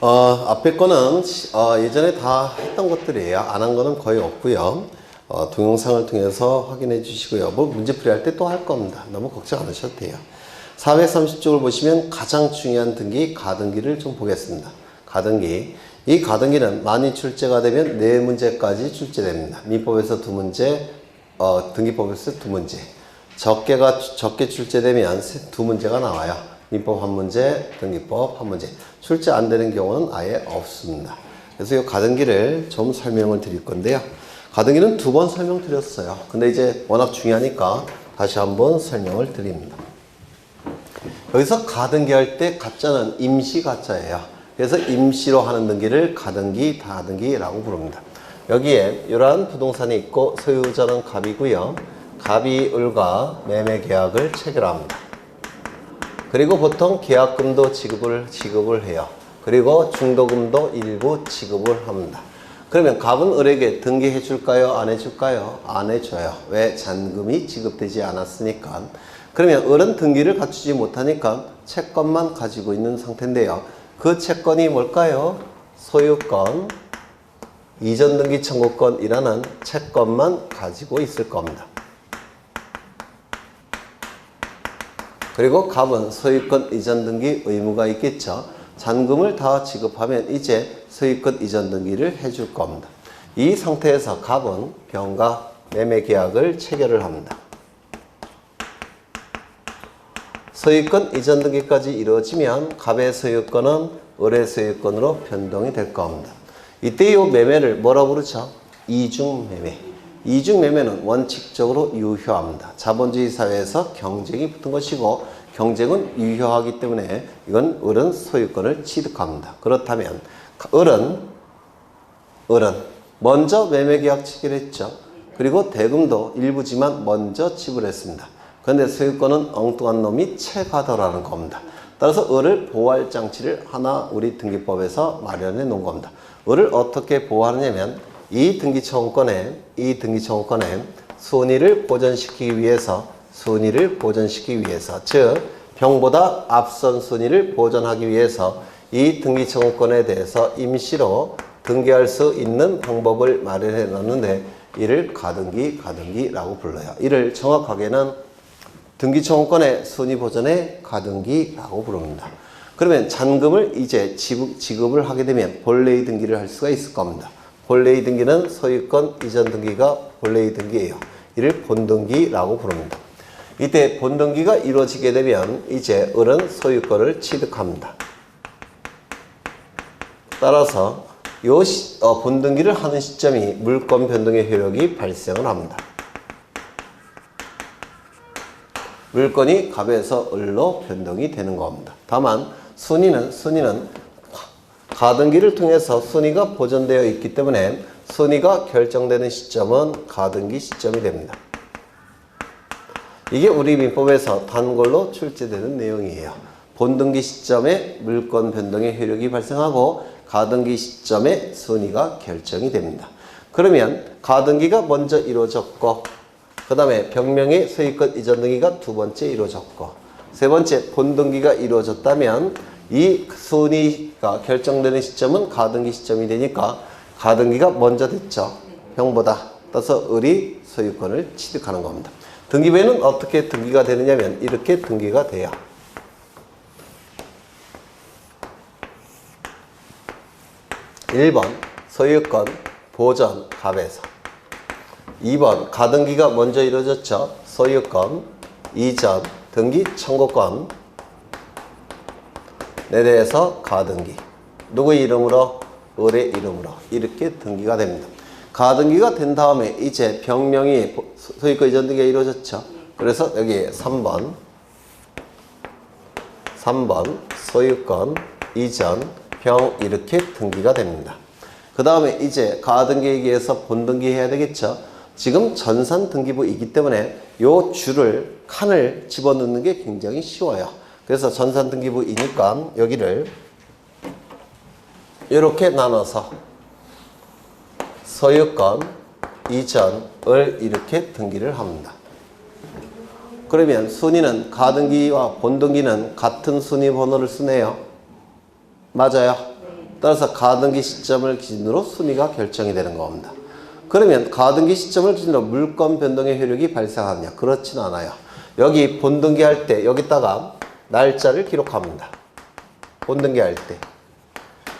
앞에 거는 예전에 다 했던 것들이에요. 안 한 거는 거의 없고요. 동영상을 통해서 확인해 주시고요. 뭐 문제풀이 할 때 또 할 겁니다. 너무 걱정 안 하셔도 돼요. 430쪽을 보시면 가장 중요한 등기, 가등기를 좀 보겠습니다. 가등기. 이 가등기는 많이 출제가 되면 4문제까지 출제됩니다. 민법에서 2문제, 등기법에서 2문제. 적게 출제되면 2문제가 나와요. 민법 1문제, 등기법 1문제. 출제 안 되는 경우는 아예 없습니다. 그래서 이 가등기를 좀 설명을 드릴 건데요. 가등기는 2번 설명드렸어요. 근데 이제 워낙 중요하니까 다시 한번 설명을 드립니다. 여기서 가등기 할 때 가짜는 임시 가짜예요. 그래서 임시로 하는 등기를 가등기, 다등기라고 부릅니다. 여기에 이러한 부동산이 있고 소유자는 갑이고요. 갑이 을과 매매 계약을 체결합니다. 그리고 보통 계약금도 지급을 해요. 그리고 중도금도 일부 지급을 합니다. 그러면 갑은 을에게 등기해 줄까요? 안 해줄까요? 안 해줘요. 왜? 잔금이 지급되지 않았으니까. 그러면 을은 등기를 갖추지 못하니까 채권만 가지고 있는 상태인데요. 그 채권이 뭘까요? 소유권, 이전등기 청구권이라는 채권만 가지고 있을 겁니다. 그리고 갑은 소유권 이전 등기 의무가 있겠죠. 잔금을 다 지급하면 이제 소유권 이전 등기를 해줄 겁니다. 이 상태에서 갑은 병과 매매 계약을 체결을 합니다. 소유권 이전 등기까지 이루어지면 갑의 소유권은 을의 소유권으로 변동이 될 겁니다. 이때 이 매매를 뭐라고 부르죠? 이중매매. 이중매매는 원칙적으로 유효합니다. 자본주의 사회에서 경쟁이 붙은 것이고 경쟁은 유효하기 때문에 이건 을은 소유권을 취득합니다. 그렇다면 을은 먼저 매매계약 체결했죠. 그리고 대금도 일부지만 먼저 지불했습니다. 그런데 소유권은 엉뚱한 놈이 채가더라는 겁니다. 따라서 을을 보호할 장치를 하나 우리 등기법에서 마련해 놓은 겁니다. 을을 어떻게 보호하느냐면 이 등기청구권에 순위를 보존시키기 위해서 즉 병보다 앞선 순위를 보존하기 위해서 이 등기청구권에 대해서 임시로 등기할 수 있는 방법을 마련해 놨는데 이를 가등기라고 불러요. 이를 정확하게는 등기청구권의 순위 보존의 가등기라고 부릅니다. 그러면 잔금을 이제 지급을 하게 되면 본래의 등기를 할 수가 있을 겁니다. 본래의 등기는 소유권 이전 등기가 본래의 등기예요. 이를 본등기라고 부릅니다. 이때 본등기가 이루어지게 되면 이제 을은 소유권을 취득합니다. 따라서 이 본등기를 하는 시점이 물권 변동의 효력이 발생을 합니다. 물권이 갑에서 을로 변동이 되는 겁니다. 다만 순위는 가등기를 통해서 순위가 보존되어 있기 때문에 순위가 결정되는 시점은 가등기 시점이 됩니다. 이게 우리 민법에서 단골로 출제되는 내용이에요. 본등기 시점에 물권 변동의 효력이 발생하고 가등기 시점에 순위가 결정이 됩니다. 그러면 가등기가 먼저 이루어졌고 그 다음에 병명의 소유권 이전 등기가 2번째 이루어졌고 3번째 본등기가 이루어졌다면 이 순위가 결정되는 시점은 가등기 시점이 되니까 가등기가 먼저 됐죠. 병보다. 따라서 을이 소유권을 취득하는 겁니다. 등기부에는 어떻게 등기가 되느냐면 이렇게 등기가 돼요. 1번 소유권 보전 갑에서 2번 가등기가 먼저 이루어졌죠. 소유권 이전 등기 청구권 에 대해서 가등기 누구의 이름으로? 을의 이름으로 이렇게 등기가 됩니다. 가등기가 된 다음에 이제 병명이 소유권 이전 등기가 이루어졌죠. 그래서 여기 3번 소유권 이전 병 이렇게 등기가 됩니다. 그 다음에 이제 가등기에 의해서 본등기 해야 되겠죠. 지금 전산등기부이기 때문에 요 줄을 칸을 집어넣는 게 굉장히 쉬워요. 그래서 전산등기부이니까 여기를 이렇게 나눠서 소유권 이전을 이렇게 등기를 합니다. 그러면 순위는 가등기와 본등기는 같은 순위 번호를 쓰네요. 맞아요? 따라서 가등기 시점을 기준으로 순위가 결정이 되는 겁니다. 그러면 가등기 시점을 기준으로 물건 변동의 효력이 발생하느냐? 그렇진 않아요. 여기 본등기 할 때 여기다가 날짜를 기록합니다. 본등기 할 때.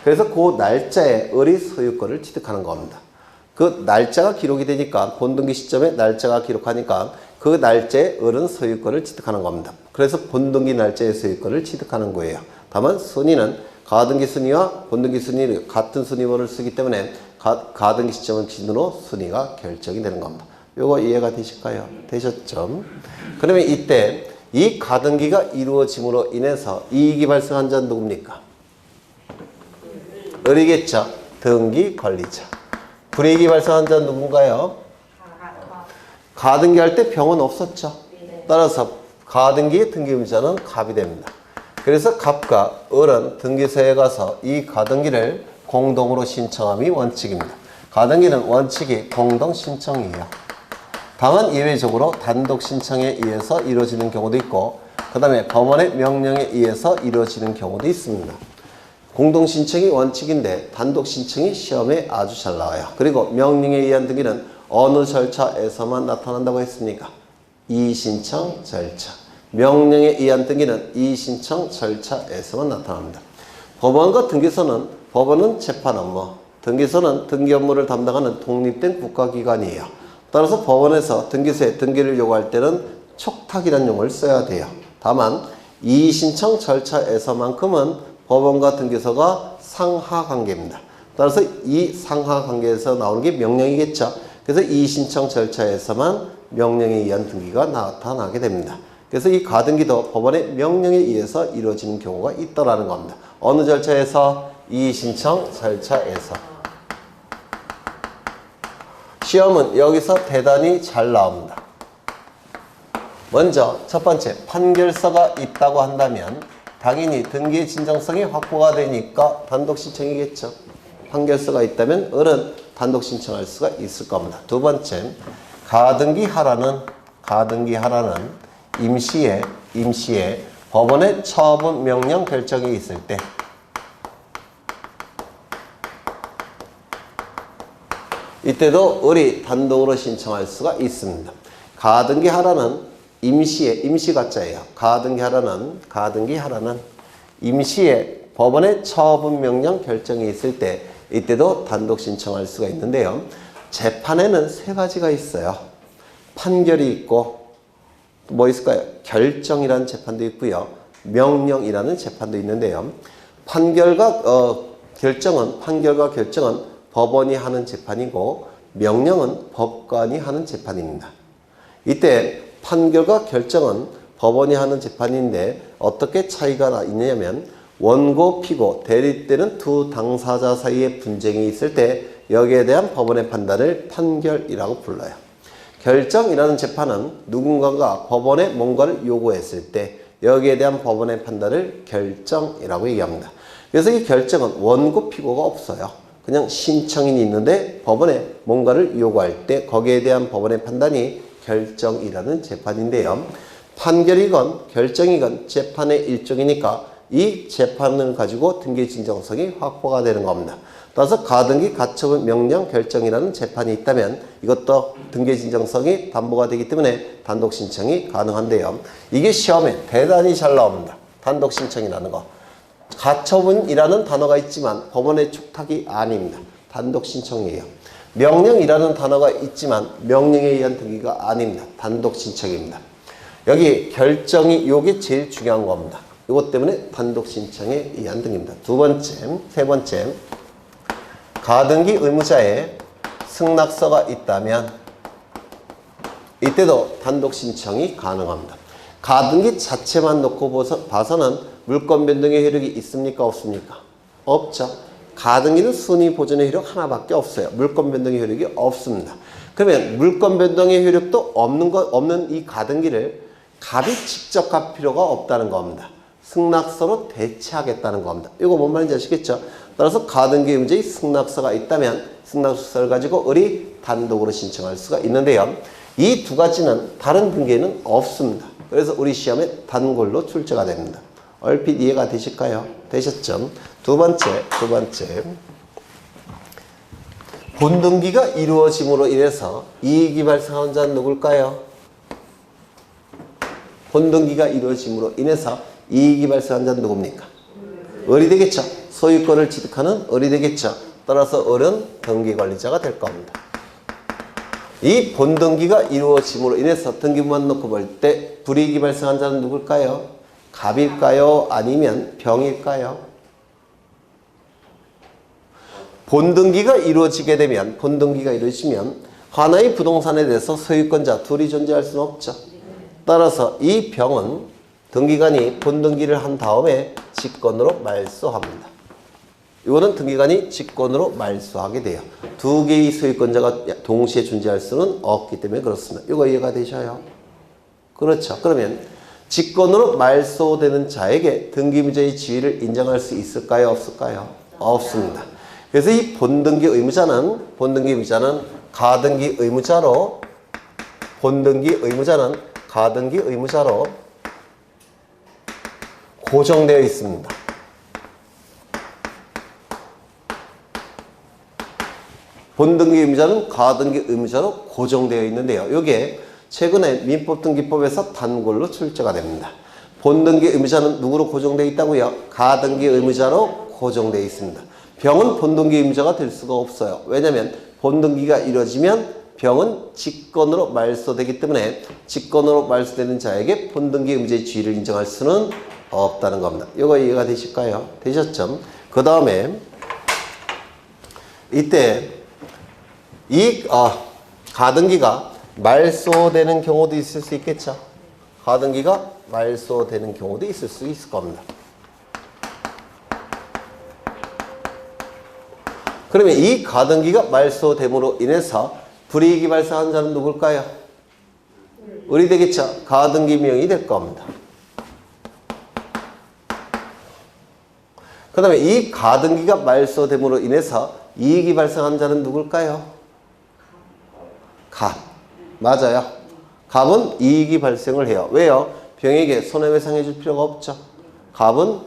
그래서 그 날짜에 을이 소유권을 취득하는 겁니다. 그 날짜가 기록이 되니까 본등기 시점에 날짜가 기록하니까 그 날짜에 을은 소유권을 취득하는 겁니다. 그래서 본등기 날짜의 소유권을 취득하는 거예요. 다만 순위는 가등기 순위와 본등기 순위 같은 순위번호를 쓰기 때문에 가등기 시점을 기준으로 순위가 결정이 되는 겁니다. 요거 이해가 되실까요? 되셨죠? 그러면 이때 이 가등기가 이루어짐으로 인해서 이익이 발생한 자는 누굽니까? 을이겠죠. 등기 관리자. 불이익이 발생한 자는 누군가요? 가등기 할 때 병은 없었죠. 따라서 가등기의 등기 의무자는 갑이 됩니다. 그래서 갑과 을은 등기소에 가서 이 가등기를 공동으로 신청함이 원칙입니다. 가등기는 원칙이 공동 신청이에요. 다만 예외적으로 단독 신청에 의해서 이루어지는 경우도 있고 그 다음에 법원의 명령에 의해서 이루어지는 경우도 있습니다. 공동 신청이 원칙인데 단독 신청이 시험에 아주 잘 나와요. 그리고 명령에 의한 등기는 어느 절차에서만 나타난다고 했습니까? 이의신청 절차. 명령에 의한 등기는 이의신청 절차에서만 나타납니다. 법원과 등기소는 법원은 재판 업무, 등기소는 등기 업무를 담당하는 독립된 국가기관이에요. 따라서 법원에서 등기소에 등기를 요구할 때는 촉탁이라는 용어를 써야 돼요. 다만 이의신청 절차에서만큼은 법원과 등기소가 상하관계입니다. 따라서 이 상하관계에서 나오는 게 명령이겠죠. 그래서 이의신청 절차에서만 명령에 의한 등기가 나타나게 됩니다. 그래서 이 가등기도 법원의 명령에 의해서 이루어지는 경우가 있다라는 겁니다. 어느 절차에서? 이의신청 절차에서. 시험은 여기서 대단히 잘 나옵니다. 먼저 첫 번째, 판결서가 있다고 한다면 당연히 등기의 진정성이 확보가 되니까 단독 신청이겠죠. 판결서가 있다면 을은 단독 신청할 수가 있을 겁니다. 두 번째, 가등기하라는 임시에 법원의 처분 명령 결정이 있을 때 이때도 을이 단독으로 신청할 수가 있습니다. 가등기하라는 임시가짜예요. 가등기하라는 임시에 법원의 처분 명령 결정이 있을 때 이때도 단독 신청할 수가 있는데요. 재판에는 세 가지가 있어요. 판결이 있고 뭐 있을까요? 결정이라는 재판도 있고요. 명령이라는 재판도 있는데요. 판결과 결정은 법원이 하는 재판이고 명령은 법관이 하는 재판입니다. 이때 판결과 결정은 법원이 하는 재판인데 어떻게 차이가 있냐면 원고, 피고, 대립되는 두 당사자 사이에 분쟁이 있을 때 여기에 대한 법원의 판단을 판결이라고 불러요. 결정이라는 재판은 누군가가 법원에 뭔가를 요구했을 때 여기에 대한 법원의 판단을 결정이라고 얘기합니다. 그래서 이 결정은 원고, 피고가 없어요. 그냥 신청인이 있는데 법원에 뭔가를 요구할 때 거기에 대한 법원의 판단이 결정이라는 재판인데요. 판결이건 결정이건 재판의 일종이니까 이 재판을 가지고 등기 진정성이 확보가 되는 겁니다. 따라서 가등기, 가처분, 명령, 결정이라는 재판이 있다면 이것도 등기 진정성이 담보가 되기 때문에 단독 신청이 가능한데요. 이게 시험에 대단히 잘 나옵니다. 단독 신청이라는 거. 가처분이라는 단어가 있지만 법원의 촉탁이 아닙니다. 단독 신청이에요. 명령이라는 단어가 있지만 명령에 의한 등기가 아닙니다. 단독 신청입니다. 여기 결정이 요게 제일 중요한 겁니다. 이것 때문에 단독 신청에 의한 등기입니다. 세 번째, 가등기 의무자에 승낙서가 있다면 이때도 단독 신청이 가능합니다. 가등기 자체만 놓고 봐서는 물권 변동의 효력이 있습니까? 없습니까? 없죠. 가등기는 순위 보존의 효력 하나밖에 없어요. 물권 변동의 효력이 없습니다. 그러면 물권 변동의 효력도 없는 이 가등기를 갑이 직접 갈 필요가 없다는 겁니다. 승낙서로 대체하겠다는 겁니다. 이거 뭔 말인지 아시겠죠? 따라서 가등기 의무자의 승낙서가 있다면 승낙서를 가지고 을이 단독으로 신청할 수가 있는데요. 이 두 가지는 다른 등기에는 없습니다. 그래서 우리 시험에 단골로 출제가 됩니다. 얼핏 이해가 되실까요? 되셨죠? 두 번째. 본등기가 이루어짐으로 인해서 이익이 발생한 자는 누굴까요? 본등기가 이루어짐으로 인해서 이익이 발생한 자는 누굽니까? 을이 되겠죠. 소유권을 취득하는 을이 되겠죠. 따라서 을은 등기관리자가 될 겁니다. 이 본등기가 이루어짐으로 인해서 등기부만 놓고 볼 때 불이익이 발생한 자는 누굴까요? 갑일까요? 아니면 병일까요? 본등기가 이루어지면 하나의 부동산에 대해서 소유권자 둘이 존재할 수는 없죠. 따라서 이 병은 등기관이 본등기를 한 다음에 직권으로 말소합니다. 이거는 등기관이 직권으로 말소하게 돼요. 두 개의 소유권자가 동시에 존재할 수는 없기 때문에 그렇습니다. 이거 이해가 되셔요? 그렇죠. 그러면 직권으로 말소되는 자에게 등기무죄의 지위를 인정할 수 있을까요? 없을까요? 없습니다. 그래서 이 본등기 의무자는 가등기 의무자로 고정되어 있습니다. 본등기 의무자는 가등기 의무자로 고정되어 있는데요. 이게 최근에 민법등기법에서 단골로 출제가 됩니다. 본등기 의무자는 누구로 고정되어 있다고요? 가등기 의무자로 고정되어 있습니다. 병은 본등기 의무자가 될 수가 없어요. 왜냐하면 본등기가 이루어지면 병은 직권으로 말소되기 때문에 직권으로 말소되는 자에게 본등기 의무자의 지위를 인정할 수는 없다는 겁니다. 이거 이해가 되실까요? 되셨죠? 그 다음에 이때 이 가등기가 말소되는 경우도 있을 수 있겠죠. 가등기가 말소되는 경우도 있을 수 있을 겁니다. 그러면 이 가등기가 말소됨으로 인해서 불이익이 발생한 자는 누굴까요? 을이 되겠죠. 가등기 명의 될 겁니다. 그 다음에 이 가등기가 말소됨으로 인해서 이익이 발생한 자는 누굴까요? 갑. 맞아요. 갑은 이익이 발생을 해요. 왜요? 병에게 손해배상해 줄 필요가 없죠. 갑은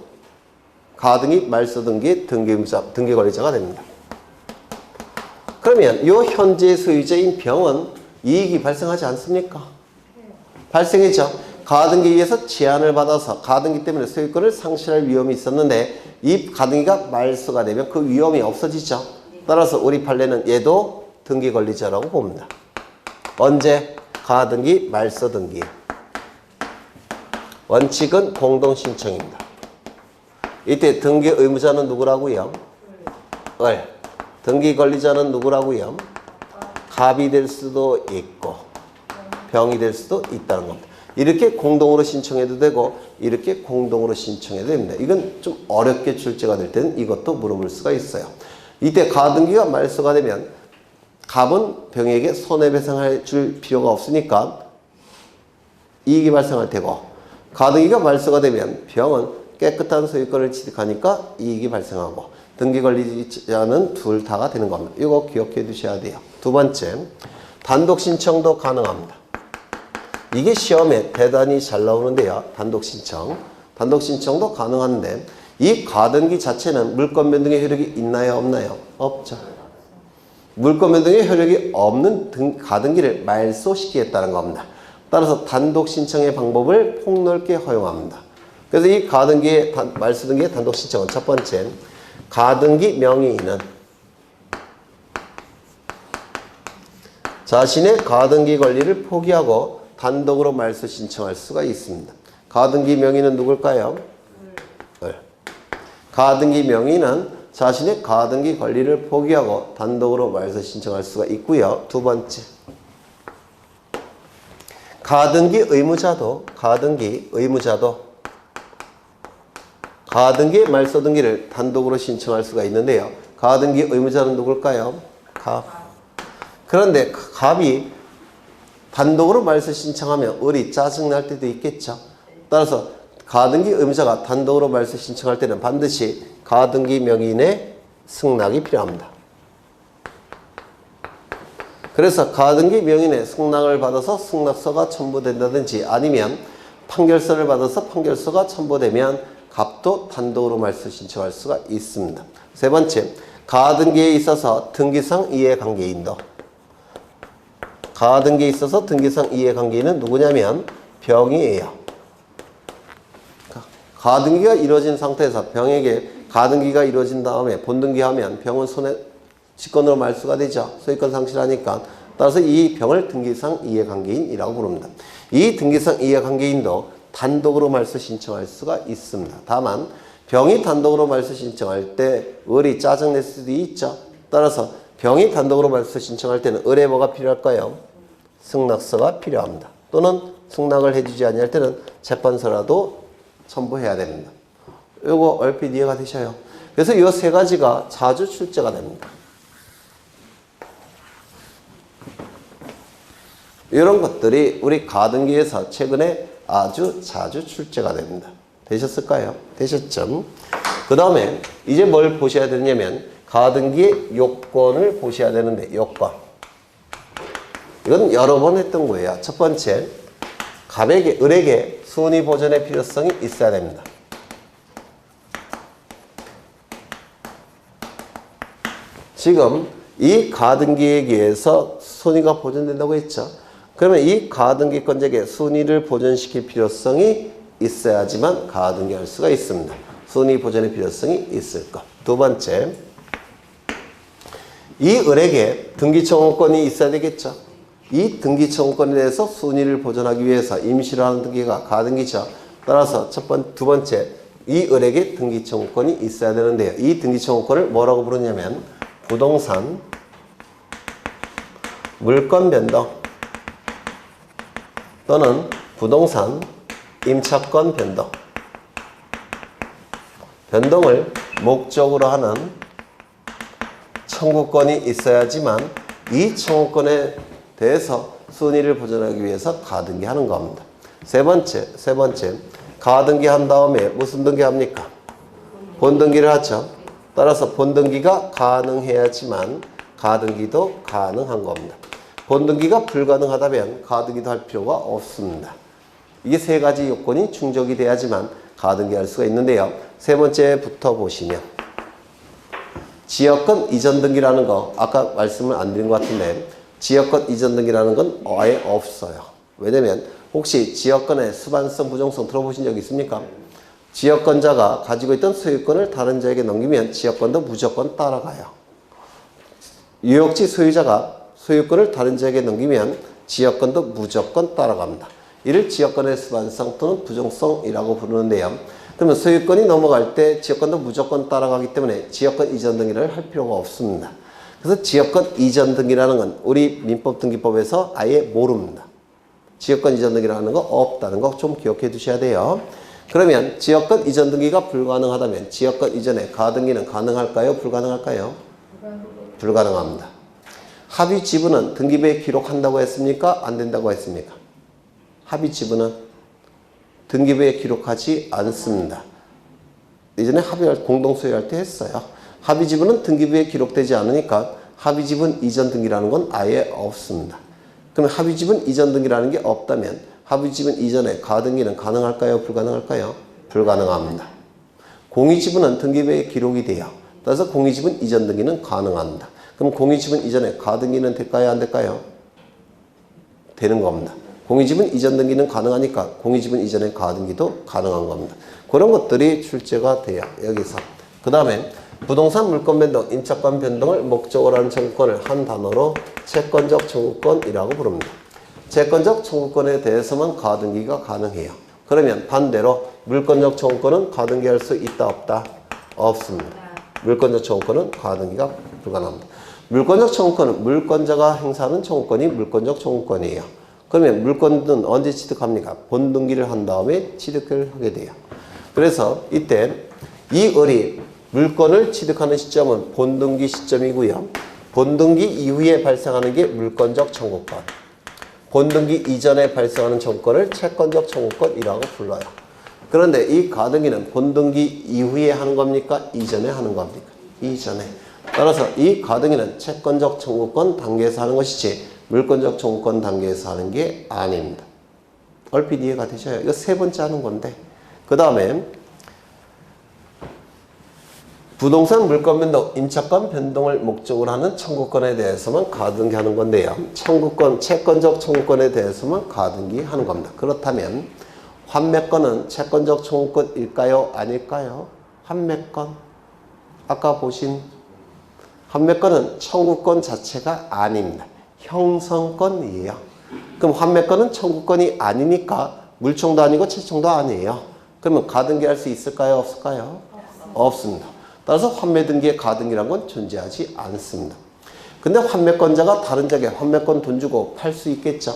가등기 말소등기 등기관리자가 됩니다. 그러면 이 현재 소유자인 병은 이익이 발생하지 않습니까? 발생했죠. 가등기에 의해서 제한을 받아서 가등기 때문에 소유권을 상실할 위험이 있었는데 이 가등기가 말소가 되면 그 위험이 없어지죠. 따라서 우리 판례는 얘도 등기관리자라고 봅니다. 언제? 가등기 말소등기. 원칙은 공동신청입니다. 이때 등기 의무자는 누구라고요? 을. 등기 관리자는 누구라고요? 갑이 될 수도 있고 병이 될 수도 있다는 겁니다. 이렇게 공동으로 신청해도 되고 이렇게 공동으로 신청해도 됩니다. 이건 좀 어렵게 출제가 될 때는 이것도 물어볼 수가 있어요. 이때 가등기가 말소가 되면 갑은 병에게 손해배상할 줄 필요가 없으니까 이익이 발생할 테고 가등기가 말소가 되면 병은 깨끗한 소유권을 취득하니까 이익이 발생하고 등기관리자는 둘 다가 되는 겁니다. 이거 기억해 두셔야 돼요. 두 번째, 단독 신청도 가능합니다. 이게 시험에 대단히 잘 나오는데요. 단독 신청도 가능한데 이 가등기 자체는 물권 변동의 효력이 있나요? 없나요? 없죠. 물권 변동의 효력이 없는 가등기를 말소시키겠다는 겁니다. 따라서 단독 신청의 방법을 폭넓게 허용합니다. 그래서 이 가등기의 말소등기의 단독 신청은 첫 번째, 가등기 명의인은 자신의 가등기 권리를 포기하고 단독으로 말소 신청할 수가 있습니다. 가등기 명의는 누굴까요? 가등기 명의는 자신의 가등기 권리를 포기하고 단독으로 말소 신청할 수가 있고요. 두 번째, 가등기 의무자도 가등기 말소등기를 단독으로 신청할 수가 있는데요. 가등기 의무자는 누굴까요? 갑. 그런데 갑이 단독으로 말소 신청하면 을이 짜증날 때도 있겠죠. 따라서 가등기 의무자가 단독으로 말소 신청할 때는 반드시 가등기 명의인의 승낙이 필요합니다. 그래서 가등기 명의인의 승낙을 받아서 승낙서가 첨부된다든지 아니면 판결서를 받아서 판결서가 첨부되면 갑도 가압도 단독으로 말소 신청할 수가 있습니다. 세 번째, 가등기에 있어서 등기상 이해관계인도. 가등기에 있어서 등기상 이해관계인은 누구냐면 병이에요. 가등기가 이루어진 상태에서 병에게 가등기가 이루어진 다음에 본등기하면 병은 직권으로 말소가 되죠. 소유권 상실하니까. 따라서 이 병을 등기상 이해관계인이라고 부릅니다. 이 등기상 이해관계인도 단독으로 말소 신청할 수가 있습니다. 다만 병이 단독으로 말소 신청할 때 을이 짜증낼 수도 있죠. 따라서 병이 단독으로 말소 신청할 때는 을에 뭐가 필요할까요? 승낙서가 필요합니다. 또는 승낙을 해주지 아니할 때는 재판서라도 첨부해야 됩니다. 요거 얼핏 이해가 되셔요. 그래서 이 세 가지가 자주 출제가 됩니다. 이런 것들이 우리 가등기에서 최근에 아주 자주 출제가 됩니다. 되셨을까요? 되셨죠? 그 다음에 이제 뭘 보셔야 되냐면 가등기의 요건을 보셔야 되는데 요건. 이건 여러 번 했던 거예요. 첫 번째, 을에게 순위 보존의 필요성이 있어야 됩니다. 지금 이 가등기에 의해서 순위가 보존된다고 했죠. 그러면 이 가등기권자에게 순위를 보존시킬 필요성이 있어야지만 가등기할 수가 있습니다. 순위 보존의 필요성이 있을 것. 두 번째, 이 을에게 등기청구권이 있어야 되겠죠. 이 등기청구권에 대해서 순위를 보존하기 위해서 임시로 하는 등기가 가등기죠. 따라서 두 번째, 이 을에게 등기청구권이 있어야 되는데요. 이 등기청구권을 뭐라고 부르냐면 부동산 물권 변동 또는 부동산 임차권 변동. 변동을 목적으로 하는 청구권이 있어야지만 이 청구권에 대해서 순위를 보존하기 위해서 가등기하는 겁니다. 세 번째, 가등기한 다음에 무슨 등기합니까? 본등기를 하죠. 따라서 본등기가 가능해야지만 가등기도 가능한 겁니다. 본등기가 불가능하다면 가등기도 할 필요가 없습니다. 이게 세 가지 요건이 충족이 돼야지만 가등기할 수가 있는데요. 세 번째부터 보시면 지역권 이전 등기라는 거 아까 말씀을 안 드린 것 같은데 지역권 이전 등기라는 건 아예 없어요. 왜냐면 혹시 지역권의 수반성, 부정성 들어보신 적 있습니까? 지역권자가 가지고 있던 소유권을 다른 자에게 넘기면 지역권도 무조건 따라가요. 유역지 소유자가 소유권을 다른 자에게 넘기면 지역권도 무조건 따라갑니다. 이를 지역권의 수반성 또는 부정성이라고 부르는데요. 그러면 소유권이 넘어갈 때 지역권도 무조건 따라가기 때문에 지역권 이전 등기를 할 필요가 없습니다. 그래서 지역권 이전 등기라는 건 우리 민법등기법에서 아예 모릅니다. 지역권 이전 등기라는 거 없다는 거 좀 기억해 두셔야 돼요. 그러면 지역권 이전 등기가 불가능하다면 지역권 이전에 가등기는 가능할까요? 불가능할까요? 불가능합니다. 합의 지분은 등기부에 기록한다고 했습니까? 안 된다고 했습니까? 합의 지분은 등기부에 기록하지 않습니다. 예전에 공동 소유할 때 했어요. 합의 지분은 등기부에 기록되지 않으니까 합의 지분 이전 등기라는 건 아예 없습니다. 그럼 합의 지분 이전 등기라는 게 없다면 합의 지분 이전에 가등기는 가능할까요? 불가능할까요? 불가능합니다. 공의 지분은 등기부에 기록이 돼요. 따라서 공의 지분 이전 등기는 가능합니다. 그럼 공의 지분 이전에 가등기는 될까요? 안 될까요? 되는 겁니다. 공의 지분 이전 등기는 가능하니까 공의 지분 이전에 가등기도 가능한 겁니다. 그런 것들이 출제가 돼요. 여기서. 그 다음에 부동산 물권 변동, 임차권 변동을 목적으로 하는 청구권을 한 단어로 채권적 청구권이라고 부릅니다. 채권적 청구권에 대해서만 가등기가 가능해요. 그러면 반대로 물권적 청구권은 가등기할 수 있다 없다? 없습니다. 물권적 청구권은 가등기가 불가능합니다. 물권적 청구권은 물권자가 행사하는 청구권이 물권적 청구권이에요. 그러면 물권은 언제 취득합니까? 본등기를 한 다음에 취득을 하게 돼요. 그래서 이때 이 을이 물권을 취득하는 시점은 본등기 시점이고요. 본등기 이후에 발생하는 게 물권적 청구권. 본등기 이전에 발생하는 청구권을 채권적 청구권이라고 불러요. 그런데 이 가등기는 본등기 이후에 하는 겁니까? 이전에 하는 겁니까? 이전에. 따라서 이 가등기는 채권적 청구권 단계에서 하는 것이지 물권적 청구권 단계에서 하는 게 아닙니다. 얼핏 이해가 되셔요? 이거 세 번째 하는 건데. 그 다음에 부동산 물권 변동, 임차권 변동을 목적으로 하는 청구권에 대해서만 가등기하는 건데요. 청구권, 채권적 청구권에 대해서만 가등기하는 겁니다. 그렇다면 환매권은 채권적 청구권일까요? 아닐까요? 환매권, 아까 보신 환매권은 청구권 자체가 아닙니다. 형성권이에요. 그럼 환매권은 청구권이 아니니까 물청도 아니고 채청도 아니에요. 그러면 가등기할 수 있을까요? 없을까요? 없습니다. 따라서 환매등기의 가등기란 건 존재하지 않습니다. 근데 환매권자가 다른 자에게 환매권 돈 주고 팔 수 있겠죠?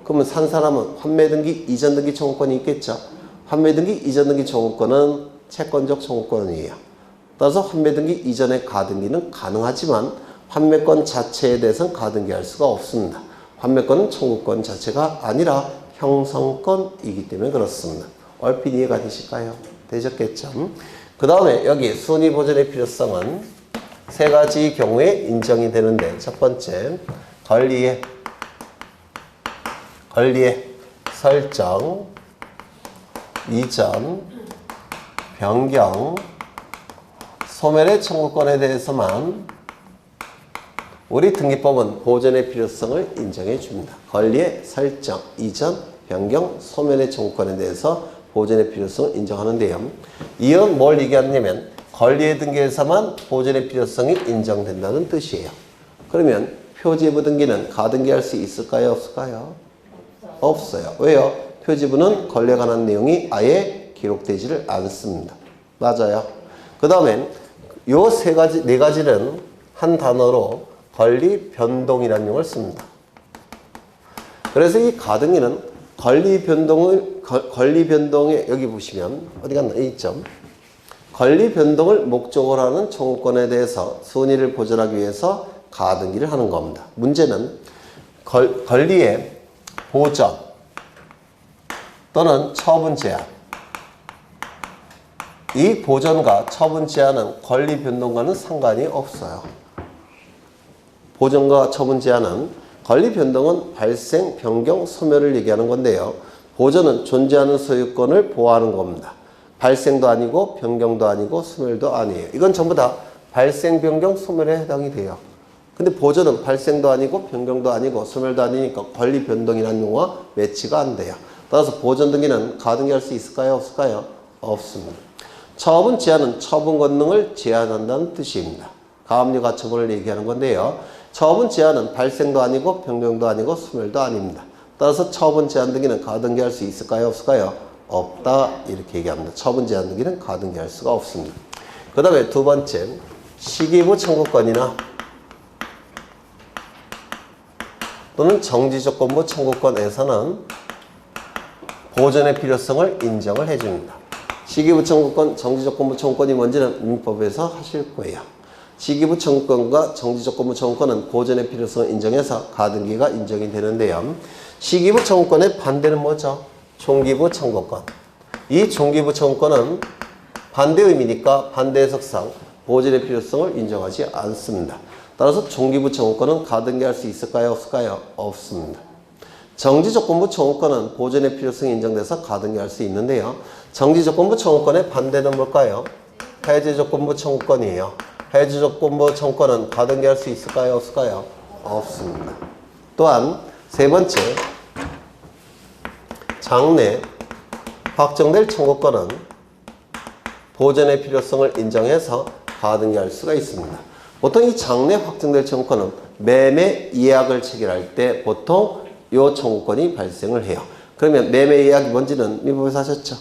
그러면 산 사람은 환매등기 이전 등기 청구권이 있겠죠? 환매등기 이전 등기 청구권은 채권적 청구권이에요. 따라서 환매등기 이전의 가등기는 가능하지만 환매권 자체에 대해서는 가등기할 수가 없습니다. 환매권은 청구권 자체가 아니라 형성권이기 때문에 그렇습니다. 얼핏 이해가 되실까요? 되셨겠죠? 그 다음에 여기 순위 보존의 필요성은 세 가지 경우에 인정이 되는데, 첫 번째 권리의 설정, 이전, 변경, 소멸의 청구권에 대해서만 우리 등기법은 보존의 필요성을 인정해 줍니다. 권리의 설정, 이전, 변경, 소멸의 청구권에 대해서 보존의 필요성을 인정하는데요. 이건 뭘 얘기하냐면 권리의 등기에서만 보존의 필요성이 인정된다는 뜻이에요. 그러면 표지부 등기는 가등기할 수 있을까요? 없을까요? 없어요. 왜요? 표지부는 권리에 관한 내용이 아예 기록되지를 않습니다. 맞아요. 그 다음엔 요 네 가지는 한 단어로 권리 변동이라는 용어를 씁니다. 그래서 이 가등기는 권리 변동에 여기 보시면 어디 갔나? A점. 권리 변동을 목적으로 하는 청구권에 대해서 순위를 보존하기 위해서 가등기를 하는 겁니다. 문제는 권리의 보전 또는 처분 제한. 이 보전과 처분 제한은 권리 변동과는 상관이 없어요. 보전과 처분 제한은 권리 변동은 발생, 변경, 소멸을 얘기하는 건데요. 보전은 존재하는 소유권을 보호하는 겁니다. 발생도 아니고 변경도 아니고 소멸도 아니에요. 이건 전부 다 발생, 변경, 소멸에 해당이 돼요. 근데 보전은 발생도 아니고 변경도 아니고 소멸도 아니니까 권리 변동이라는 용어와 매치가 안 돼요. 따라서 보전 등기는 가등기할 수 있을까요? 없을까요? 없습니다. 처분 제한은 처분 권능을 제한한다는 뜻입니다. 가압류 가처분을 얘기하는 건데요. 처분 제한은 발생도 아니고 변경도 아니고 소멸도 아닙니다. 따라서 처분 제한 등기는 가등기할 수 있을까요? 없을까요? 없다 이렇게 얘기합니다. 처분 제한 등기는 가등기할 수가 없습니다. 그 다음에 두 번째 시기부 청구권이나 또는 정지조건부 청구권에서는 보존의 필요성을 인정을 해줍니다. 시기부 청구권, 정지조건부 청구권이 뭔지는 민법에서 하실 거예요. 시기부 청구권과 정지조건부 청구권은 보존의 필요성을 인정해서 가등기가 인정이 되는데요. 시기부 청구권의 반대는 뭐죠? 종기부 청구권. 이 종기부 청구권은 반대 의미니까 반대 해석상 보존의 필요성을 인정하지 않습니다. 따라서 종기부 청구권은 가등기할 수 있을까요? 없을까요? 없습니다. 정지조건부 청구권은 보존의 필요성이 인정돼서 가등기할 수 있는데요. 정지조건부 청구권의 반대는 뭘까요? 해제조건부 청구권이에요. 해제조건부 청구권은 가등기할 수 있을까요? 없을까요? 없습니다. 또한 세 번째, 장래 확정될 청구권은 보존의 필요성을 인정해서 가등기할 수가 있습니다. 보통 이 장래 확정될 청구권은 매매 예약을 체결할 때 보통 이 청구권이 발생을 해요. 그러면 매매 예약이 뭔지는 민법에서 하셨죠?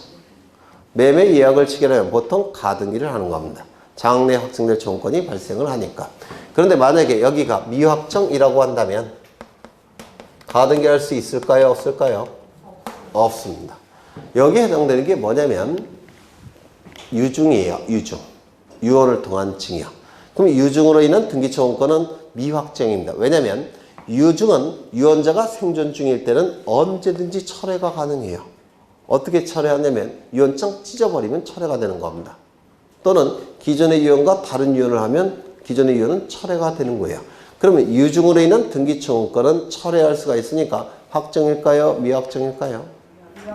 매매 예약을 체결하면 보통 가등기를 하는 겁니다. 장래 확정될 청구권이 발생을 하니까. 그런데 만약에 여기가 미확정이라고 한다면 가등기할 수 있을까요? 없을까요? 없습니다. 여기에 해당되는 게 뭐냐면 유증이에요. 유증. 유언을 통한 증이요. 그럼 유증으로 인한 등기 청구권은 미확정입니다. 왜냐하면 유증은 유언자가 생존 중일 때는 언제든지 철회가 가능해요. 어떻게 철회하냐면 유언장 찢어버리면 철회가 되는 겁니다. 또는 기존의 유언과 다른 유언을 하면 기존의 유언은 철회가 되는 거예요. 그러면 유증으로 인한 등기 청구권은 철회할 수가 있으니까 확정일까요? 미확정일까요?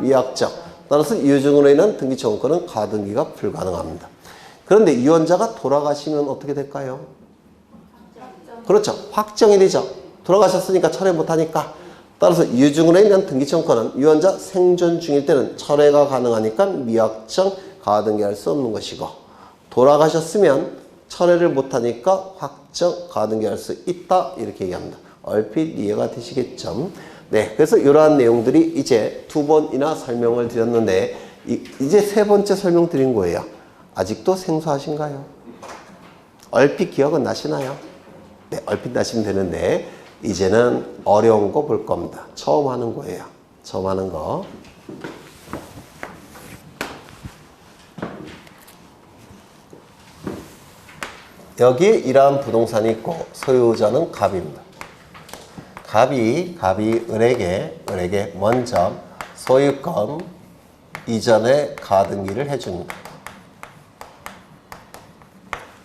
미확정. 따라서 유증으로 인한 등기 청구권은 가등기가 불가능합니다. 그런데 유언자가 돌아가시면 어떻게 될까요? 그렇죠. 확정이 되죠. 돌아가셨으니까 철회 못하니까. 따라서 유증으로 인한 등기청구는 유언자 생존 중일 때는 철회가 가능하니까 미확정 가등기할 수 없는 것이고, 돌아가셨으면 철회를 못하니까 확정 가등기할 수 있다, 이렇게 얘기합니다. 얼핏 이해가 되시겠죠? 네, 그래서 이러한 내용들이 이제 2번이나 설명을 드렸는데 이제 3번째 설명 드린 거예요. 아직도 생소하신가요? 얼핏 기억은 나시나요? 네, 얼핏 나시면 되는데 이제는 어려운 거 볼 겁니다. 처음 하는 거예요. 처음 하는 거. 여기에 이러한 부동산이 있고 소유자는 갑입니다. 갑이 을에게 먼저 소유권 이전에 가등기를 해줍니다.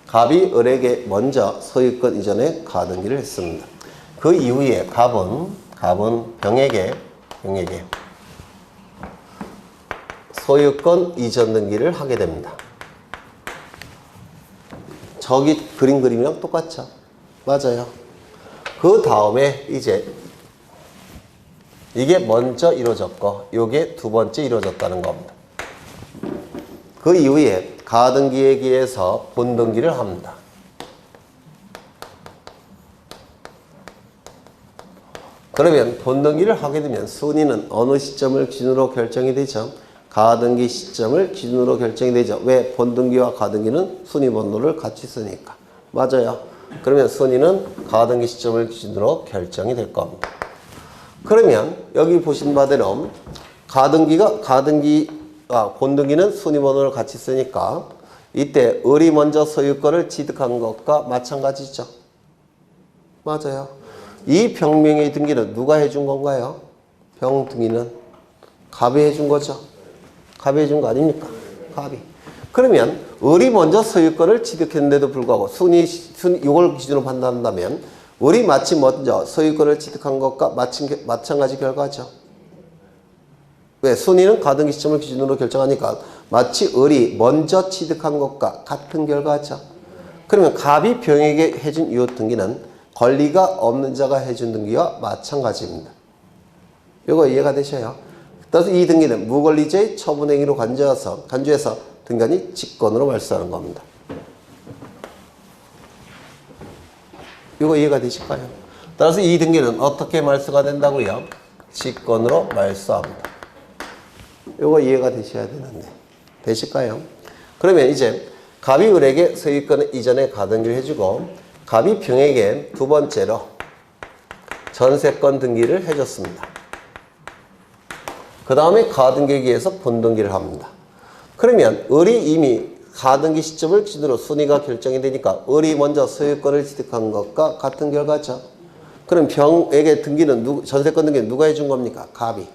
갑이 을에게 먼저 소유권 이전에 가등기를 했습니다. 그 이후에 갑은 병에게 소유권 이전 등기를 하게 됩니다. 저기 그림 그림이랑 똑같죠? 맞아요. 그 다음에 이제 이게 먼저 이루어졌고 이게 두 번째 이루어졌다는 겁니다. 그 이후에 가등기에 의해서 본등기를 합니다. 그러면 본등기를 하게 되면 순위는 어느 시점을 기준으로 결정이 되죠? 가등기 시점을 기준으로 결정이 되죠. 왜? 본등기와 가등기는 순위 번호를 같이 쓰니까. 맞아요. 그러면 순위는 가등기 시점을 기준으로 결정이 될 겁니다. 그러면 여기 보신 바대로 본등기는 순위 번호를 같이 쓰니까 이때 을이 먼저 소유권을 취득한 것과 마찬가지죠. 맞아요. 이 병명의 등기는 누가 해준 건가요? 병등기는 갑이 해준 거죠. 갑이 해준 거 아닙니까? 갑이. 그러면 을이 먼저 소유권을 취득했는데도 불구하고 이걸 기준으로 판단한다면 을이 마치 먼저 소유권을 취득한 것과 마찬가지 결과죠. 왜? 순위는 가등기 시점을 기준으로 결정하니까 마치 을이 먼저 취득한 것과 같은 결과죠. 그러면 갑이 병에게 해준 이웃 등기는 권리가 없는 자가 해준 등기와 마찬가지입니다. 이거 이해가 되셔요? 따라서 이 등기는 무권리자의 처분행위로 간주해서 등기관이 직권으로 말소하는 겁니다. 이거 이해가 되실까요? 따라서 이 등기는 어떻게 말소가 된다고요? 직권으로 말소합니다. 이거 이해가 되셔야 되는데 되실까요? 그러면 이제 갑이 을에게 소유권 이전에 가등기를 해주고 갑이 병에게 두 번째로 전세권 등기를 해줬습니다. 그 다음에 가등기에 의해서 본등기를 합니다. 그러면 을이 이미 가등기 시점을 기준으로 순위가 결정이 되니까 을이 먼저 소유권을 취득한 것과 같은 결과죠. 그럼 병에게 전세권 등기는 누가 해준 겁니까? 갑이.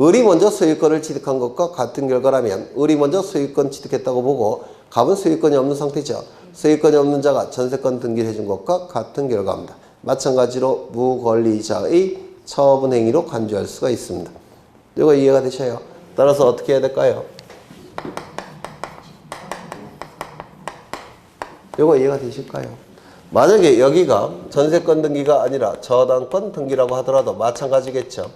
을이 먼저 소유권을 취득한 것과 같은 결과라면 을이 먼저 소유권 취득했다고 보고 갑은 소유권이 없는 상태죠. 소유권이 없는 자가 전세권 등기를 해준 것과 같은 결과입니다. 마찬가지로 무권리자의 처분행위로 간주할 수가 있습니다. 이거 이해가 되셔요? 따라서 어떻게 해야 될까요? 이거 이해가 되실까요? 만약에 여기가 전세권 등기가 아니라 저당권 등기라고 하더라도 마찬가지겠죠.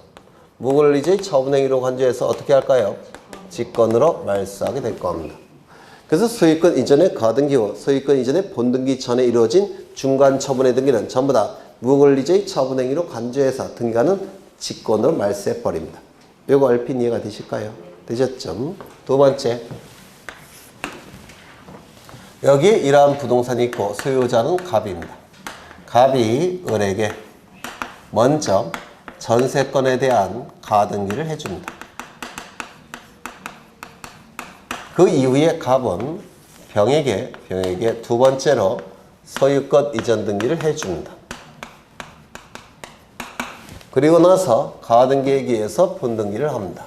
무권리자의 처분행위로 간주해서 어떻게 할까요? 직권으로 말소하게 될 겁니다. 그래서 소유권 이전의 가등기와 소유권 이전의 본등기 전에 이루어진 중간 처분의 등기는 전부 다 무권리자의 처분행위로 간주해서 등기관은 직권으로 말소해버립니다. 이거 얼핏 이해가 되실까요? 되셨죠? 두 번째, 여기에 이러한 부동산이 있고 소유자는 갑입니다. 갑이 을에게 먼저 전세권에 대한 가등기를 해줍니다. 그 이후에 갑은 병에게 두 번째로 소유권 이전 등기를 해줍니다. 그리고 나서 가등기에 의해서 본등기를 합니다.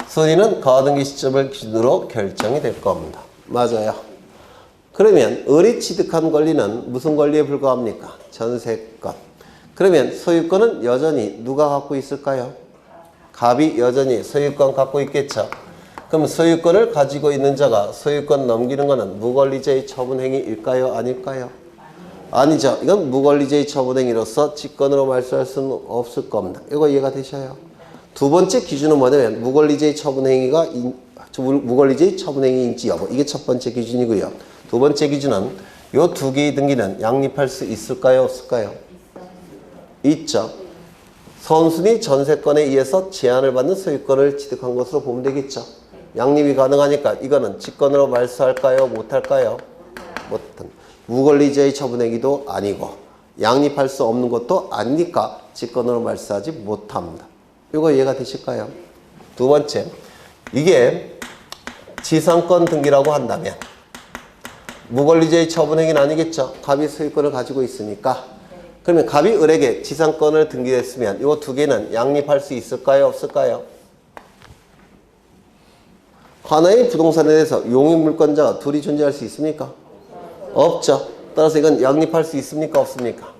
순위는 가등기 시점을 기준으로 결정이 될 겁니다. 맞아요. 그러면 을이 취득한 권리는 무슨 권리에 불과합니까? 전세권. 그러면 소유권은 여전히 누가 갖고 있을까요? 갑이 여전히 소유권 갖고 있겠죠. 그럼 소유권을 가지고 있는 자가 소유권 넘기는 것은 무권리자의 처분행위일까요? 아닐까요? 아니죠. 이건 무권리자의 처분행위로서 직권으로 말소할 수는 없을 겁니다. 이거 이해가 되셔요? 두 번째 기준은 뭐냐면 무권리자의 처분행위가 무권리자의 처분행위인지 여부. 이게 첫 번째 기준이고요. 두 번째 기준은 요 두 개의 등기는 양립할 수 있을까요? 없을까요? 있죠. 선순위 전세권에 의해서 제한을 받는 소유권을 취득한 것으로 보면 되겠죠. 양립이 가능하니까 이거는 직권으로 말소할까요? 못할까요? 못한. 무권리자의 처분행위도 아니고 양립할 수 없는 것도 아니니까 직권으로 말소하지 못합니다. 이거 이해가 되실까요? 두 번째, 이게 지상권 등기라고 한다면 무권리자의 처분행위는 아니겠죠. 갑이 소유권을 가지고 있으니까. 그러면 갑이 을에게 지상권을 등기했으면 이 두 개는 양립할 수 있을까요? 없을까요? 하나의 부동산에 대해서 용익물권자가 둘이 존재할 수 있습니까? 없죠. 따라서 이건 양립할 수 있습니까? 없습니까?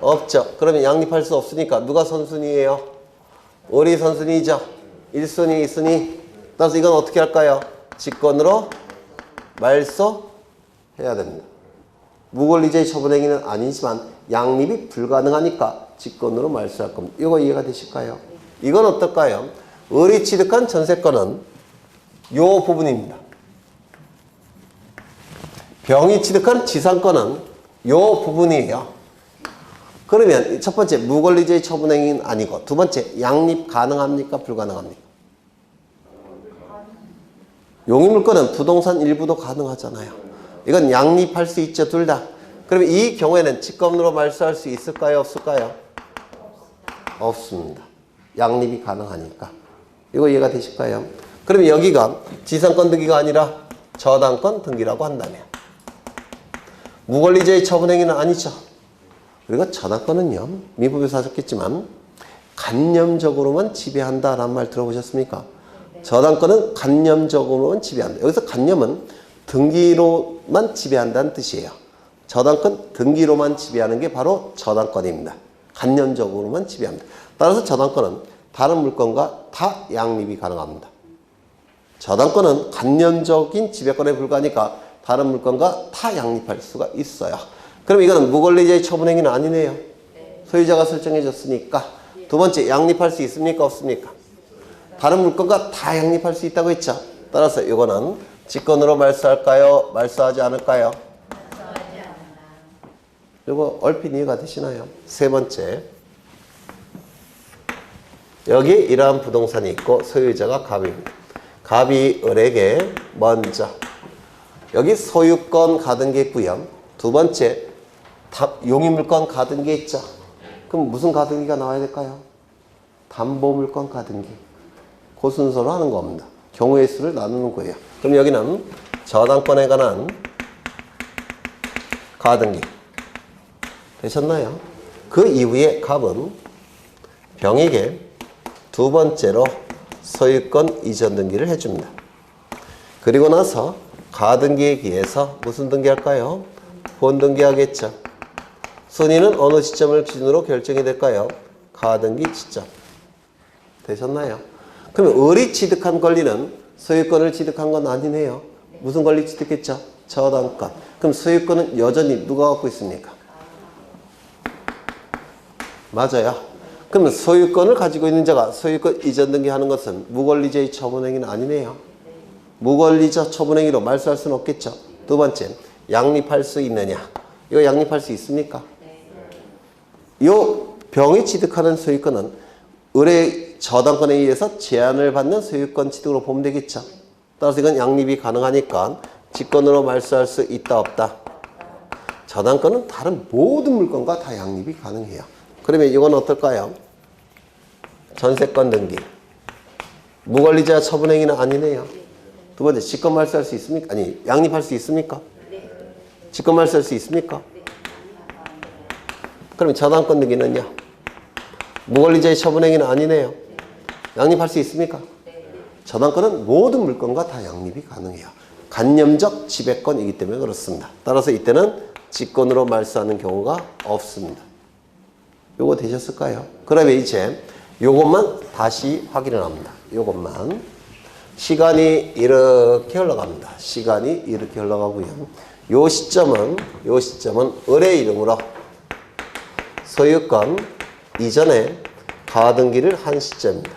없죠. 그러면 양립할 수 없으니까 누가 선순위예요? 을이 선순위죠. 1순위, 2순위. 따라서 이건 어떻게 할까요? 직권으로 말소해야 됩니다. 무권리자의 처분행위는 아니지만 양립이 불가능하니까 직권으로 말소할 겁니다. 이거 이해가 되실까요? 이건 어떨까요? 을이 취득한 전세권은 요 부분입니다. 병이 취득한 지상권은 요 부분이에요. 그러면 첫 번째 무권리자의 처분행위는 아니고 두 번째 양립 가능합니까? 불가능합니까? 용익물권은 부동산 일부도 가능하잖아요. 이건 양립할 수 있죠. 둘 다. 그러면 이 경우에는 직권으로 말소할 수 있을까요? 없을까요? 없습니다. 양립이 가능하니까. 이거 이해가 되실까요? 그러면 여기가 지상권 등기가 아니라 저당권 등기라고 한다면 무권리자의 처분행위는 아니죠. 그리고 저당권은요. 미국에서 하셨겠지만 간념적으로만 지배한다라는 말 들어보셨습니까? 저당권은 간념적으로만 지배한다. 여기서 간념은 등기로만 지배한다는 뜻이에요. 저당권 등기로만 지배하는 게 바로 저당권입니다. 간념적으로만 지배합니다. 따라서 저당권은 다른 물건과 다 양립이 가능합니다. 저당권은 간념적인 지배권에 불과하니까 다른 물건과 다 양립할 수가 있어요. 그럼 이거는 무권리자의 처분행위는 아니네요. 소유자가 설정해 줬으니까. 두 번째, 양립할 수 있습니까? 없습니까? 다른 물건과 다 양립할 수 있다고 했죠. 따라서 이거는 직권으로 말소할까요? 말소하지 않을까요? 이거 얼핏 이해가 되시나요? 세 번째, 여기 이러한 부동산이 있고 소유자가 갑입니다. 갑이 을에게 먼저 여기 소유권 가등기 있고요. 두 번째, 용의물권 가등기 있죠. 그럼 무슨 가등기가 나와야 될까요? 담보물권 가등기. 그 순서로 하는 겁니다. 경우의 수를 나누는 거예요. 그럼 여기는 저당권에 관한 가등기 되셨나요? 그 이후에 갑은 병에게 두 번째로 소유권 이전 등기를 해줍니다. 그리고 나서 가등기에 기해서 무슨 등기할까요? 본등기 하겠죠. 순위는 어느 시점을 기준으로 결정이 될까요? 가등기 시점. 되셨나요? 그러면 을이 취득한 권리는 소유권을 취득한 건 아니네요. 무슨 권리 취득했죠? 저당권. 그럼 소유권은 여전히 누가 갖고 있습니까? 맞아요. 그러면 소유권을 가지고 있는 자가 소유권 이전 등기하는 것은 무권리자의 처분행위는 아니네요. 무권리자 처분행위로 말소할 수는 없겠죠. 두 번째, 양립할 수 있느냐? 이거 양립할 수 있습니까? 이 병이 취득하는 소유권은 을의 저당권에 의해서 제한을 받는 소유권 취득으로 보면 되겠죠. 따라서 이건 양립이 가능하니까 직권으로 말소할 수 있다 없다. 저당권은 다른 모든 물건과 다 양립이 가능해요. 그러면 이건 어떨까요? 전세권 등기. 무권리자 처분행위는 아니네요. 두 번째, 직권 말소할 수 있습니까? 아니, 양립할 수 있습니까? 직권 말소할 수 있습니까? 그러면 저당권 등기는요? 무권리자의 처분행위는 아니네요. 양립할 수 있습니까? 저당권은 모든 물건과 다 양립이 가능해요. 간념적 지배권이기 때문에 그렇습니다. 따라서 이때는 직권으로 말소하는 경우가 없습니다. 요거 되셨을까요? 그러면 이제 요것만 다시 확인을 합니다. 요것만. 시간이 이렇게 흘러갑니다. 시간이 이렇게 흘러가고요. 요 시점은 을의 이름으로 소유권 이전에 가등기를 한 시점입니다.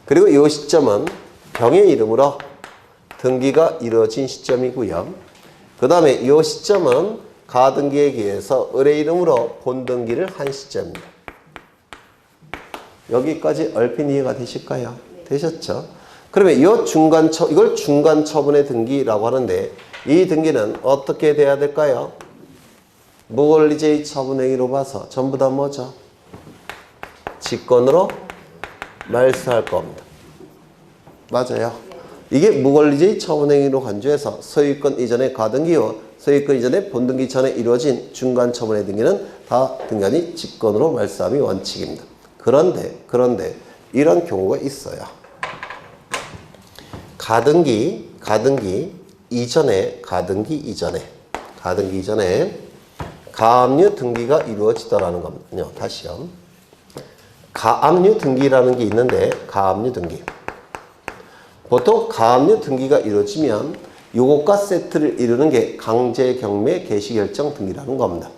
그리고 요 시점은 병의 이름으로 등기가 이루어진 시점이고요. 그 다음에 요 시점은 가등기에 기해서 을의 이름으로 본등기를 한 시점입니다. 여기까지 얼핏 이해가 되실까요? 되셨죠? 그러면 이걸 중간 처분의 등기라고 하는데 이 등기는 어떻게 돼야 될까요? 무권리제의 처분행위로 봐서 전부 다 뭐죠? 직권으로 말소할 겁니다. 맞아요. 이게 무권리제의 처분행위로 간주해서 소유권 이전의 가등기와 소유권 이전의 본등기 전에 이루어진 중간 처분의 등기는 다 등간이 직권으로 말소함이 원칙입니다. 그런데 이런 경우가 있어요. 가등기 이전에 가압류 등기가 이루어지더라는 겁니다. 다시요. 가압류 등기라는 게 있는데 가압류 등기. 보통 가압류 등기가 이루어지면 요것과 세트를 이루는 게 강제경매 개시결정 등기라는 겁니다.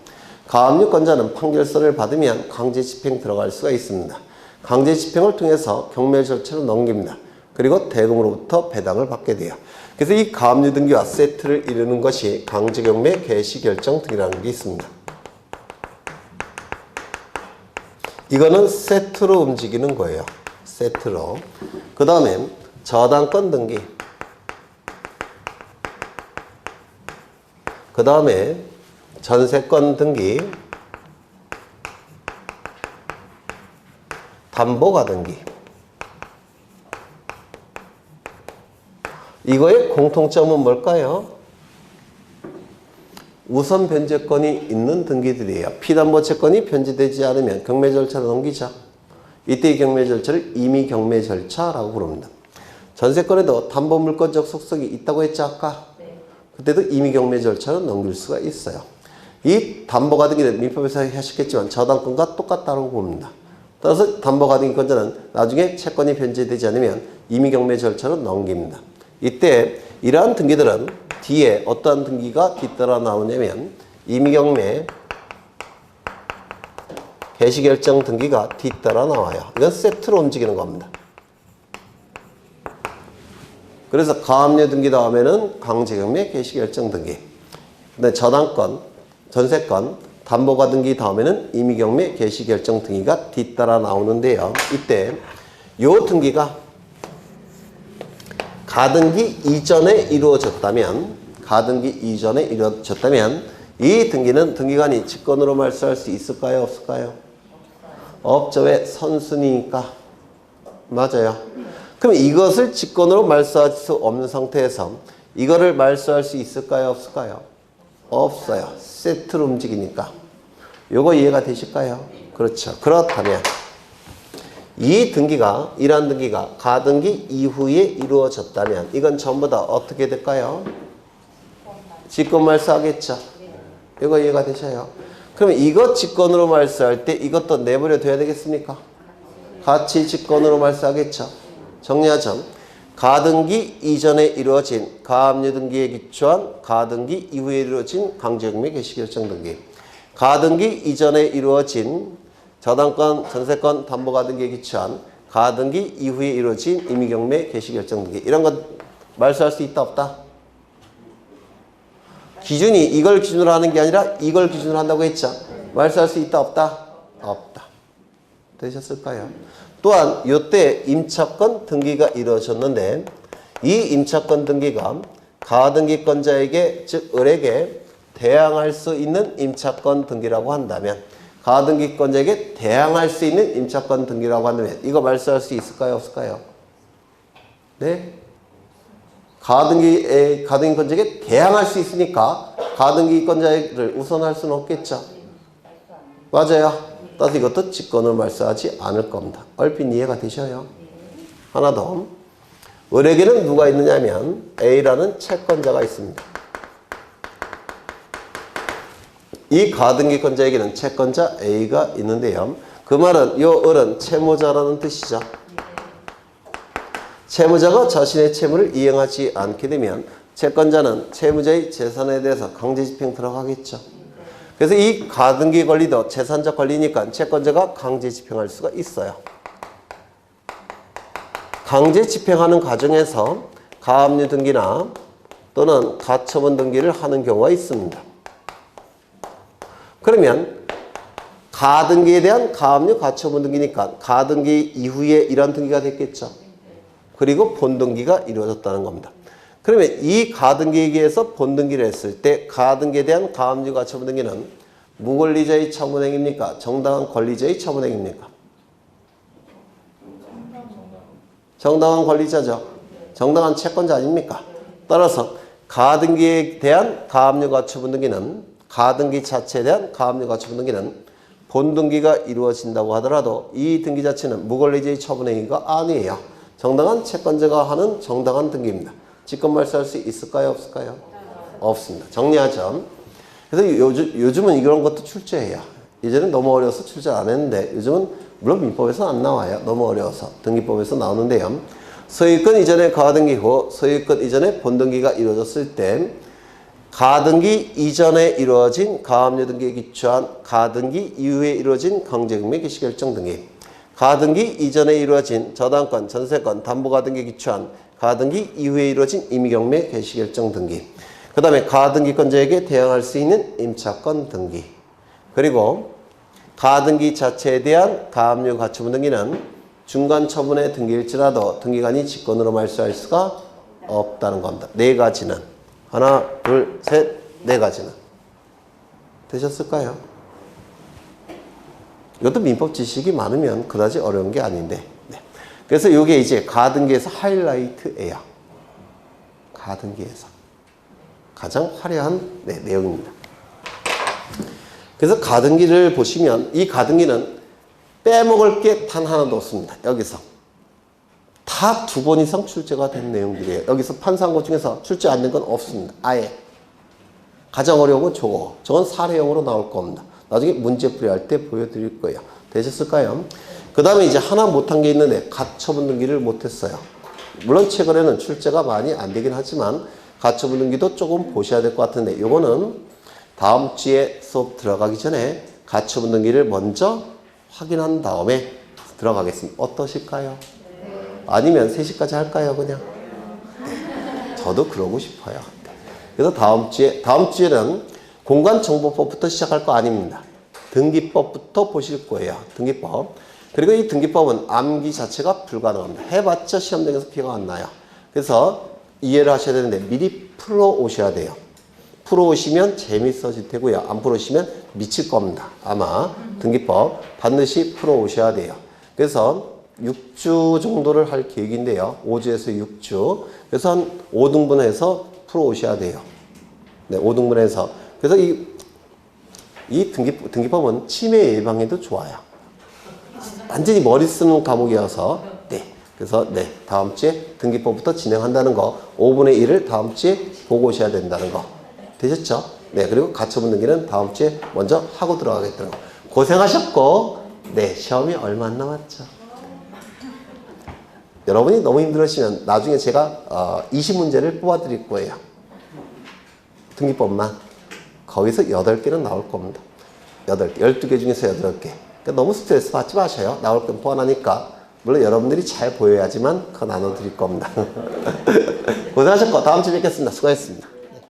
가압류권자는 판결서를 받으면 강제 집행 들어갈 수가 있습니다. 강제 집행을 통해서 경매 절차로 넘깁니다. 그리고 대금으로부터 배당을 받게 돼요. 그래서 이 가압류 등기와 세트를 이루는 것이 강제경매 개시결정 등이라는 게 있습니다. 이거는 세트로 움직이는 거예요. 세트로. 그 다음에 저당권 등기. 그 다음에 전세권 등기. 담보가 등기. 이거의 공통점은 뭘까요? 우선 변제권이 있는 등기들이에요. 피담보 채권이 변제되지 않으면 경매 절차로 넘기죠. 이때 이 경매 절차를 임의 경매 절차라고 부릅니다. 전세권에도 담보 물권적 속성이 있다고 했죠, 아까? 네. 그때도 임의 경매 절차로 넘길 수가 있어요. 이 담보 가등기는 민법에서 하셨겠지만 저당권과 똑같다고 봅니다. 따라서 담보 가등기권자는 나중에 채권이 변제되지 않으면 임의 경매 절차로 넘깁니다. 이때 이러한 등기들은 뒤에 어떠한 등기가 뒤따라 나오냐면 임의경매 개시결정 등기가 뒤따라 나와요. 이건 세트로 움직이는 겁니다. 그래서 가압류 등기 다음에는 강제경매 개시결정 등기. 근데 저당권, 전세권, 담보가 등기 다음에는 임의경매 개시결정 등기가 뒤따라 나오는데요. 이때 요 등기가 가등기 이전에 이루어졌다면 이 등기는 등기관이 직권으로 말소할 수 있을까요? 없을까요? 없죠. 왜? 선순위니까. 맞아요. 그럼 이것을 직권으로 말소할 수 없는 상태에서 이거를 말소할 수 있을까요? 없을까요? 없어요. 세트로 움직이니까. 요거 이해가 되실까요? 그렇죠. 그렇다면 이러한 등기가 가등기 이후에 이루어졌다면 이건 전부 다 어떻게 될까요? 직권 말소하겠죠. 이거 이해가 되셔요? 그러면 이거 직권으로 말소할 때 이것도 내버려 둬야 되겠습니까? 같이 직권으로 말소하겠죠. 정리하점. 가등기 이전에 이루어진 가압류 등기에 기초한 가등기 이후에 이루어진 강제경매 개시결정 등기. 가등기 이전에 이루어진 저당권, 전세권, 담보가 등기에 기초한 가등기 이후에 이루어진 임의경매 개시결정 등기. 이런 건 말소할 수 있다 없다? 기준이 이걸 기준으로 하는 게 아니라 이걸 기준으로 한다고 했죠. 말소할 수 있다 없다? 없다. 되셨을까요? 또한 이때 임차권 등기가 이루어졌는데 이 임차권 등기가 가등기권자에게 즉 을에게 대항할 수 있는 임차권 등기라고 한다면 가등기권자에게 대항할 수 있는 임차권 등기라고 한다면 이거 말소할 수 있을까요? 없을까요? 네? 가등기권자에게 대항할 수 있으니까 가등기권자를 우선할 수는 없겠죠. 맞아요. 따라서 이것도 직권을 말소하지 않을 겁니다. 얼핏 이해가 되셔요? 하나 더. 을에게는 누가 있느냐면 A라는 채권자가 있습니다. 이 가등기권자에게는 채권자 A가 있는데요. 그 말은 요 을은 채무자라는 뜻이죠. 채무자가 자신의 채무를 이행하지 않게 되면 채권자는 채무자의 재산에 대해서 강제집행 들어가겠죠. 그래서 이 가등기 권리도 재산적 권리니까 채권자가 강제집행할 수가 있어요. 강제집행하는 과정에서 가압류 등기나 또는 가처분 등기를 하는 경우가 있습니다. 그러면 가등기에 대한 가압류 가처분 등기니까 가등기 이후에 이런 등기가 됐겠죠. 그리고 본등기가 이루어졌다는 겁니다. 그러면 이 가등기에 의해서 본등기를 했을 때 가등기에 대한 가압류 가처분 등기는 무권리자의 처분행위입니까? 정당한 권리자의 처분행위입니까? 정당한 권리자죠. 정당한 채권자 아닙니까? 따라서 가등기에 대한 가압류 가처분 등기는 가등기 자체에 대한 가압류 가처분 등기는 본등기가 이루어진다고 하더라도 이 등기 자체는 무권리자의 처분행위가 아니에요. 정당한 채권자가 하는 정당한 등기입니다. 직권 말소할 수 있을까요? 없을까요? 없습니다. 정리하죠. 그래서 요즘은 이런 것도 출제해요. 예전엔 너무 어려워서 출제 안 했는데 요즘은 물론 민법에서 안 나와요. 너무 어려워서. 등기법에서 나오는데요. 소유권 이전에 가등기 후 소유권 이전에 본등기가 이루어졌을 때 가등기 이전에 이루어진 가압류 등기에 기초한 가등기 이후에 이루어진 강제금융 개시결정 등기, 가등기 이전에 이루어진 저당권, 전세권, 담보가등기에 기초한 가등기 이후에 이루어진 임의경매 개시결정 등기, 그 다음에 가등기권자에게 대항할 수 있는 임차권 등기, 그리고 가등기 자체에 대한 가압류 가처분 등기는 중간 처분의 등기일지라도 등기관이 직권으로 말소할 수가 없다는 겁니다. 네 가지는. 하나, 둘, 셋, 네 가지는. 되셨을까요? 이것도 민법 지식이 많으면 그다지 어려운 게 아닌데. 네. 그래서 이게 이제 가등기에서 하이라이트예요. 가등기에서. 가장 화려한 내용입니다. 그래서 가등기를 보시면 이 가등기는 빼먹을 게 단 하나도 없습니다. 여기서. 다 2번 이상 출제가 된 내용들이에요. 여기서 판사한 것 중에서 출제 안 된 건 없습니다. 아예. 가장 어려운 건 저거. 저건 사례형으로 나올 겁니다. 나중에 문제풀이 할 때 보여드릴 거예요. 되셨을까요? 그 다음에 이제 하나 못한 게 있는데 가처분 등기를 못했어요. 물론 최근에는 출제가 많이 안 되긴 하지만 가처분 등기도 조금 보셔야 될 것 같은데 요거는 다음 주에 수업 들어가기 전에 가처분 등기를 먼저 확인한 다음에 들어가겠습니다. 어떠실까요? 아니면 3시까지 할까요? 그냥? 네. 저도 그러고 싶어요. 그래서 다음 주에는 공간정보법부터 시작할 거 아닙니다. 등기법부터 보실 거예요. 등기법. 그리고 이 등기법은 암기 자체가 불가능합니다. 해봤자 시험장에서 피가 안 나요. 그래서 이해를 하셔야 되는데 미리 풀어 오셔야 돼요. 풀어 오시면 재밌어질 테고요. 안 풀어 오시면 미칠 겁니다. 아마 등기법 반드시 풀어 오셔야 돼요. 그래서 6주 정도를 할 계획인데요. 5주에서 6주. 그래서 한 5등분해서 풀어 오셔야 돼요. 네, 5등분해서. 그래서 이 등기법은 치매 예방에도 좋아요. 완전히 머리 쓰는 과목이어서, 네. 그래서, 네. 다음 주에 등기법부터 진행한다는 거, 5분의 1을 다음 주에 보고 오셔야 된다는 거. 되셨죠? 네. 그리고 가처분 등기는 다음 주에 먼저 하고 들어가겠다는 거. 고생하셨고, 네. 시험이 얼마 안 남았죠. 여러분이 너무 힘들으시면 나중에 제가 20문제를 뽑아드릴 거예요. 등기법만. 거기서 8개는 나올 겁니다. 8개. 12개 중에서 8개. 그러니까 너무 스트레스 받지 마셔요. 나올 건 뻔하니까. 물론 여러분들이 잘 보여야지만 그거 나눠드릴 겁니다. 고생하셨고 다음 주에 뵙겠습니다. 수고하셨습니다.